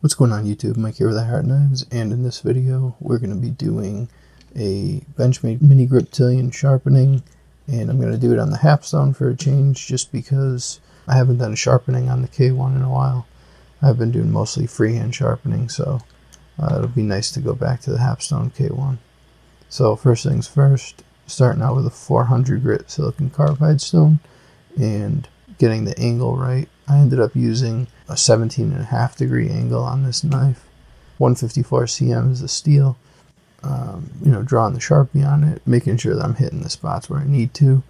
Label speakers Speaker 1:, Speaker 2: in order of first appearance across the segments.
Speaker 1: What's going on YouTube? Mike here with Hard Knives, and in this video we're going to be doing a Benchmade mini Griptilian sharpening, and I'm going to do it on the Hapstone for a change just because I haven't done sharpening on the K1 in a while. I've been doing mostly freehand sharpening, so it'll be nice to go back to the Hapstone K1. So first things first, starting out with a 400 grit silicon carbide stone and getting the angle right. I ended up using a 17.5 degree angle on this knife. 154 cm is the steel. Drawing the Sharpie on it, making sure that I'm hitting the spots where I need to,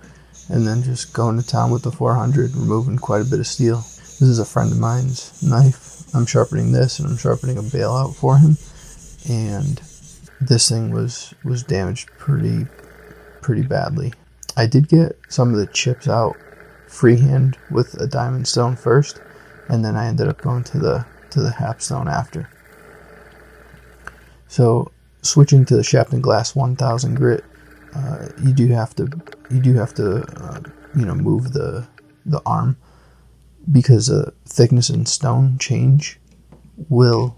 Speaker 1: and then just going to town with the 400, removing quite a bit of steel. This is a friend of mine's knife. I'm sharpening this, and I'm sharpening a bailout for him, and this thing was damaged pretty badly. I did get some of the chips out freehand with a diamond stone first, and then I ended up going to the Hapstone after. So switching to the Shapton Glass 1000 grit, you do have to move the arm, because the thickness and stone change will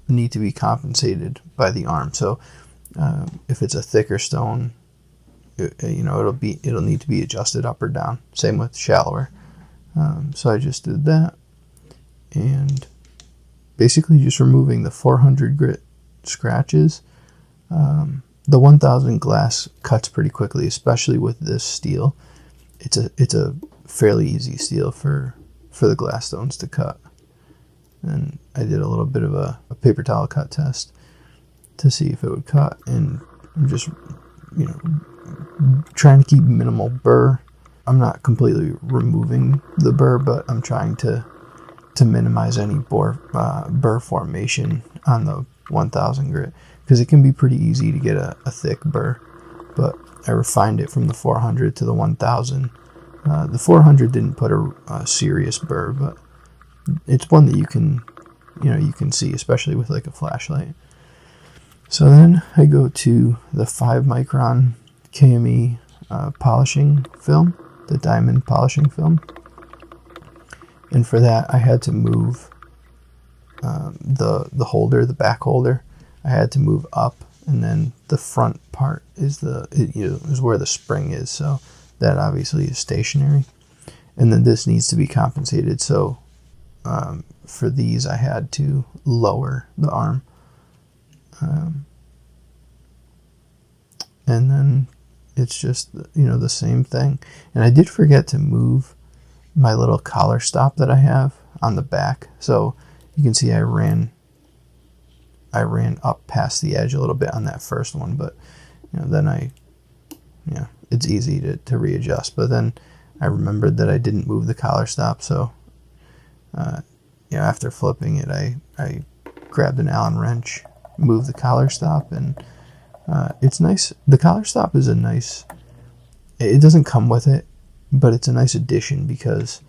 Speaker 1: need to be compensated by the arm. So if it's a thicker stone, it'll need to be adjusted up or down. Same with shallower. So I just did that, and basically just removing the 400 grit scratches. The 1000 glass cuts pretty quickly, especially with this steel. It's a fairly easy steel for the glass stones to cut. And I did a little bit of a paper towel cut test to see if it would cut, and I'm just trying to keep minimal burr. I'm not completely removing the burr, but I'm trying to minimize any burr formation on the 1000 grit, because it can be pretty easy to get a thick burr. But I refined it from the 400 to the 1000. The 400 didn't put a serious burr, but it's one that you can see, especially with like a flashlight. So then I go to the 5 micron KME polishing film, the diamond polishing film, and for that I had to move the holder, the back holder. I had to move up, and then the front part is is where the spring is, so that obviously is stationary, and then this needs to be compensated. So for these I had to lower the arm, and then it's just the same thing. And I did forget to move my little collar stop that I have on the back, so you can see I ran up past the edge a little bit on that first one, but then it's easy to readjust. But then I remembered that I didn't move the collar stop, so after flipping it, I grabbed an Allen wrench, moved the collar stop, and it's nice. The collar stop is it doesn't come with it, but it's a nice addition, because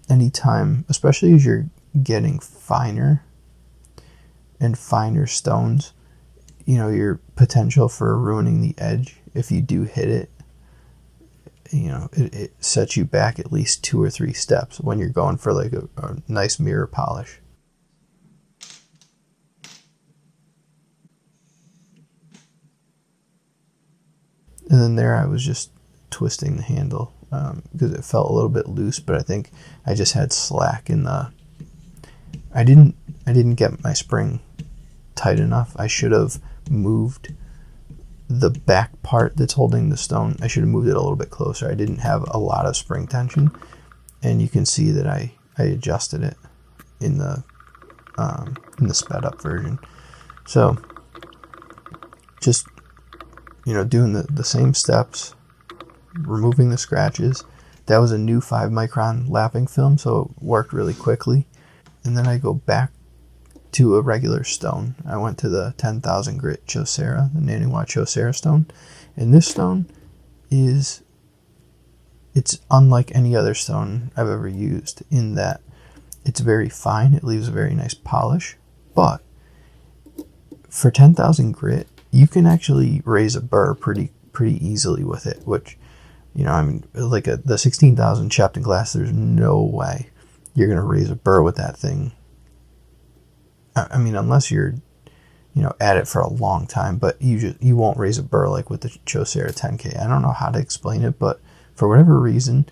Speaker 1: anytime, especially as you're getting finer and finer stones, your potential for ruining the edge, if you do hit it, it sets you back at least 2 or 3 steps when you're going for like a nice mirror polish. And then there I was just twisting the handle because it felt a little bit loose, but I think I just had slack in I didn't get my spring tight enough. I should have moved the back part that's holding the stone. I should have moved it a little bit closer. I didn't have a lot of spring tension, and you can see that I adjusted it in the sped up version. So just doing the same steps, removing the scratches. That was a new 5 micron lapping film, so it worked really quickly. And then I go back to a regular stone. I went to the 10,000 grit Chosera, the Naniwa Chosera stone. And this stone it's unlike any other stone I've ever used, in that it's very fine. It leaves a very nice polish. But for 10,000 grit, you can actually raise a burr pretty easily with it, which, like the 16,000 Shapton Glass, there's no way you're going to raise a burr with that thing I mean, unless you're, at it for a long time, but you won't raise a burr like with the Chosera 10K. I don't know how to explain it, but for whatever reason,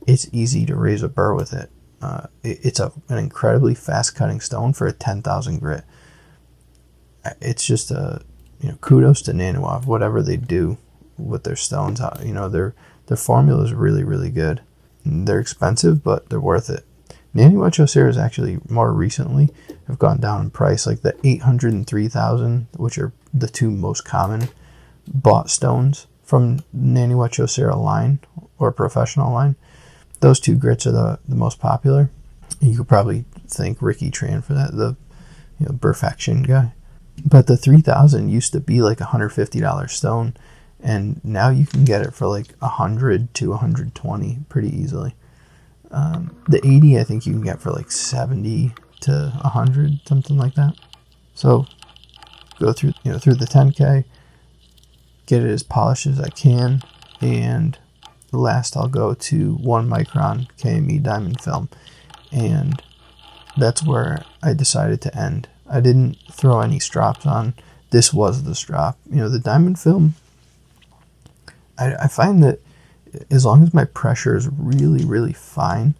Speaker 1: it's easy to raise a burr with it. It's an incredibly fast cutting stone for a 10,000 grit. It's just kudos to Naniwa, whatever they do with their stones. Their formula is really, really good. They're expensive, but they're worth it. Naniwa Chosera is actually more recently have gone down in price, like the 800 and 3000, which are the two most common bought stones from Naniwa Chosera line or professional line. Those two grits are the most popular. You could probably thank Ricky Tran for that, the Perfection guy. But the 3000 used to be like $150 stone, and now you can get it for like 100 to 120 pretty easily. The 80 I think you can get for like 70 to 100, something like that. So go through through the 10K, get it as polished as I can, and last I'll go to 1 micron KME diamond film, and that's where I decided to end. I didn't throw any strops on. This was the strop. The diamond film, I find that as long as my pressure is really, really fine,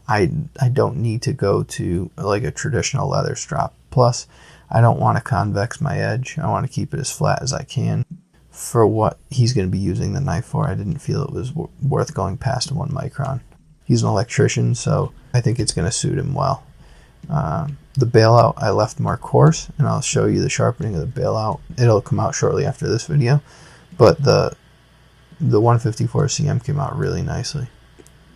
Speaker 1: I don't need to go to like a traditional leather strop. Plus, I don't want to convex my edge. I want to keep it as flat as I can. For what he's going to be using the knife for, I didn't feel it was worth going past 1 micron. He's an electrician, so I think it's going to suit him well. The bailout I left more coarse, and I'll show you the sharpening of the bailout. It'll come out shortly after this video, but the 154 CM came out really nicely.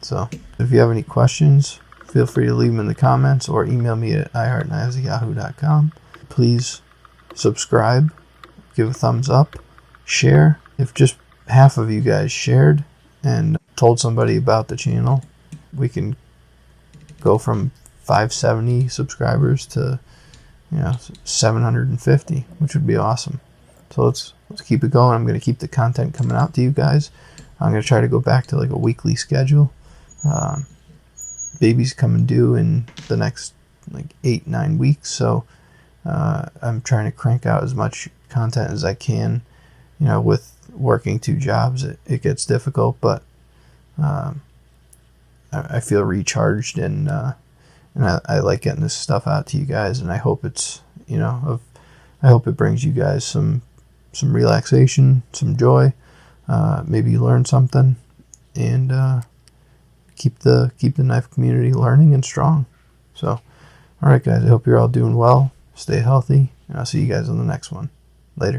Speaker 1: So if you have any questions, feel free to leave them in the comments or email me at iheartknives@yahoo.com. Please subscribe, give a thumbs up, share. If just half of you guys shared and told somebody about the channel, we can go from 570 subscribers to 750, which would be awesome. So let's keep it going. I'm going to keep the content coming out to you guys. I'm going to try to go back to like a weekly schedule. Baby's coming due in the next like 8-9 weeks, so I'm trying to crank out as much content as I can. With working 2 jobs, it gets difficult, but I feel recharged, and I like getting this stuff out to you guys, and I hope it's I hope it brings you guys some relaxation, some joy, maybe you learn something, and keep the knife community learning and strong. So, all right, guys, I hope you're all doing well. Stay healthy, and I'll see you guys on the next one.